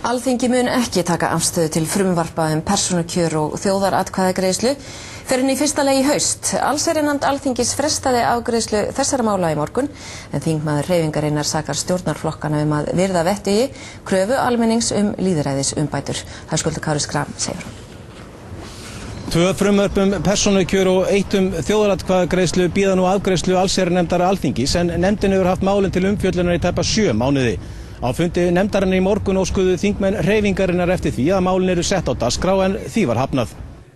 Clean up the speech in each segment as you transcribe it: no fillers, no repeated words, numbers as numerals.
Alþingi mun ekki taka afstöðu til frumvarpa persónukjör og þjóðaratkvæðagreiðslu fyrr en í fyrsta lagi í haust. Allsherjarnefnd Alþingis frestaði afgreiðslu þessara mála í morgun, en þingmaður hreyfingarinnar sakar stjórnarflokkana að virða að vettugi kröfu almennings lýðræðisumbætur. Höskuldur Kári Schram segir. 2 frumvörp persónukjör og 1 þjóðaratkvæðagreiðslu bíða nú afgreiðslu allsherjarnefndar Alþingis, en nefndin hefur haft málin til umfjöllunar í tæpa 7 mánuði. Á fundi nefndarinnar í morgun óskuðu þingmenn hreyfingarinnar eftir því að málin eru sett á dagskrá, en því var hafnað.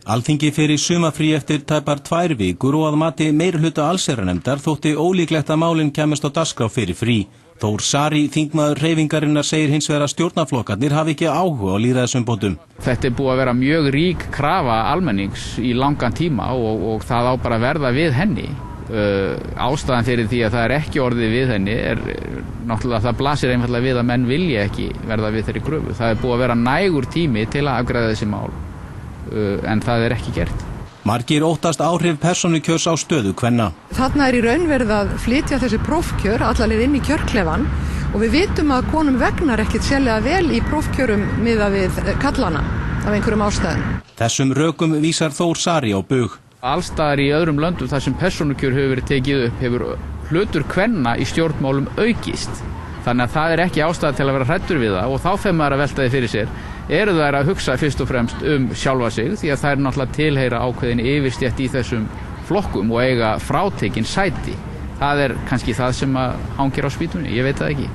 Alþingi fer í sumarfrí eftir tæpar 2 vikur og að mati meirihluta allsherjarnefndar þótti ólíklegt að málin kæmust á dagskrá fyrir frí. Þór Sari, þingmaður hreyfingarinnar, segir hins vegar að stjórnarflokkarnir hafi ekki áhuga á lýðræðisumbótum. Þetta búið að vera mjög rík krafa almennings í langan tíma og það á bara að verða við henni. Ástæðan fyrir því að það ekki orðið við henni náttúrulega það blasir einfallega við að menn vilja ekki verða við þeirri kröfu. Það búið að vera nægur tími til að afgreiða þessi mál, en það ekki gert. Margir óttast áhrif persónukjörs á stöðu kvenna. Þarna í raun verið að flytja þessi prófkjör allaveg inn í kjörklefan og við vitum að konum vegnar ekkit sérlega vel í prófkjörum miðað við kallana af einhverjum ástæðum. Þessum rökum vísar Þór Sari á bug. Allstaðar í öðrum löndum þar sem persónukjör hefur verið tekið upp hefur hlutur kvenna í stjórnmálum aukist. Þannig að það ekki ástæða til að vera hræddur við það og þá fer maður að velta því fyrir sér. Eru þær að hugsa fyrst og fremst sjálfa sig því að þær náttúrulega tilheyra ákveðin yfirstétt í þessum flokkum og eiga frátekin sæti. Það kannski það sem hangir á spýtunni, ég veit það ekki.